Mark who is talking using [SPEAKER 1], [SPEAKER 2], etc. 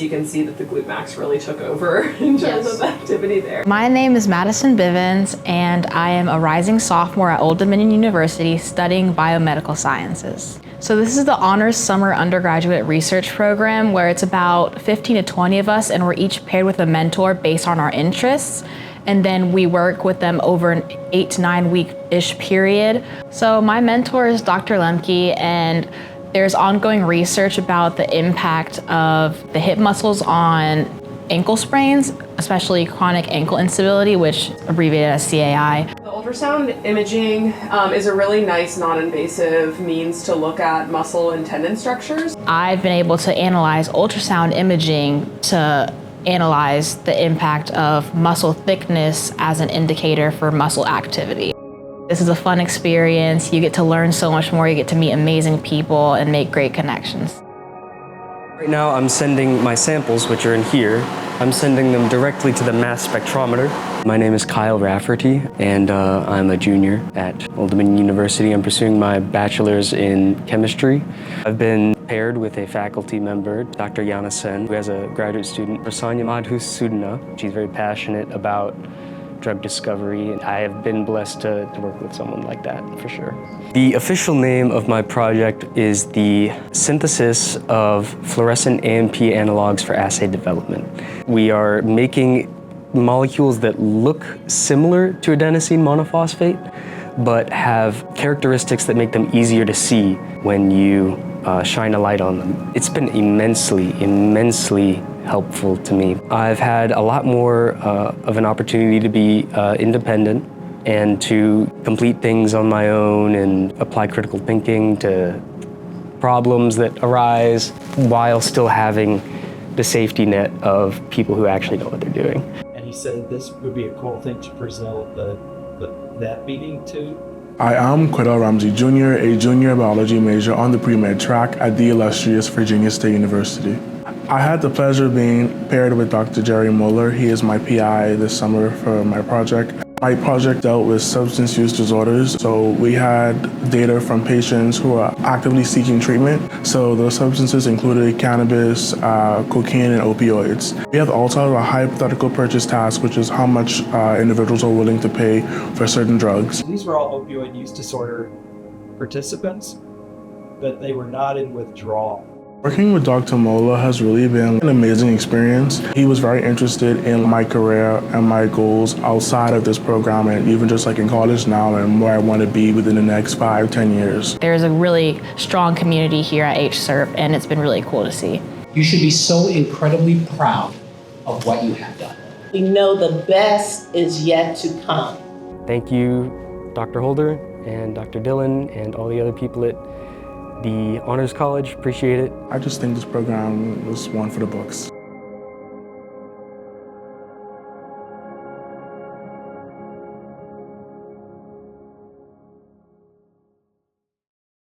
[SPEAKER 1] you can see that the glute max really took over in terms of the activity there.
[SPEAKER 2] My name is Madison Bivins, and I am a rising sophomore at Old Dominion University studying biomedical sciences. So this is the Honors Summer Undergraduate Research Program, where it's about 15 to 20 of us, and we're each paired with a mentor based on our interests. And then we work with them over an 8 to 9 week-ish period. So my mentor is Dr. Lemke, and there's ongoing research about the impact of the hip muscles on ankle sprains, especially chronic ankle instability, which is abbreviated as CAI.
[SPEAKER 1] The ultrasound imaging is a really nice non-invasive means to look at muscle and tendon structures.
[SPEAKER 2] I've been able to analyze ultrasound imaging to analyze the impact of muscle thickness as an indicator for muscle activity. This is a fun experience. You get to learn so much more. You get to meet amazing people and make great connections.
[SPEAKER 3] Right now I'm sending my samples, which are in here, I'm sending them directly to the mass spectrometer. My name is Kyle Rafferty, and I'm a junior at Old Dominion University. I'm pursuing my bachelor's in chemistry. I've been paired with a faculty member, Dr. Yana Sen, who has a graduate student, Rasanya Madhusudana. She's very passionate about drug discovery. I have been blessed to work with someone like that, for sure. The official name of my project is the Synthesis of Fluorescent AMP Analogs for Assay Development. We are making molecules that look similar to adenosine monophosphate, but have characteristics that make them easier to see when you shine a light on them. It's been immensely helpful to me. I've had a lot more of an opportunity to be independent and to complete things on my own and apply critical thinking to problems that arise while still having the safety net of people who actually know what they're doing.
[SPEAKER 4] And he said this would be a cool thing to present that meeting to.
[SPEAKER 5] I am Cordal Ramsey Jr., a junior biology major on the pre-med track at the illustrious Virginia State University. I had the pleasure of being paired with Dr. Jerry Muller. He is my PI this summer for my project. My project dealt with substance use disorders, so we had data from patients who are actively seeking treatment. So those substances included cannabis, cocaine, and opioids. We have also a hypothetical purchase task, which is how much individuals are willing to pay for certain drugs.
[SPEAKER 4] These were all opioid use disorder participants, but they were not in withdrawal.
[SPEAKER 5] Working with Dr. Mola has really been an amazing experience. He was very interested in my career and my goals outside of this program, and even just like in college now and where I want to be within the next 5-10 years.
[SPEAKER 2] There's a really strong community here at HSURP, and it's been really cool to see.
[SPEAKER 6] You should be so incredibly proud of what you have done.
[SPEAKER 7] We know the best is yet to come.
[SPEAKER 3] Thank you, Dr. Holder and Dr. Dillon and all the other people at the Honors College. Appreciate it.
[SPEAKER 5] I just think this program was one for the books.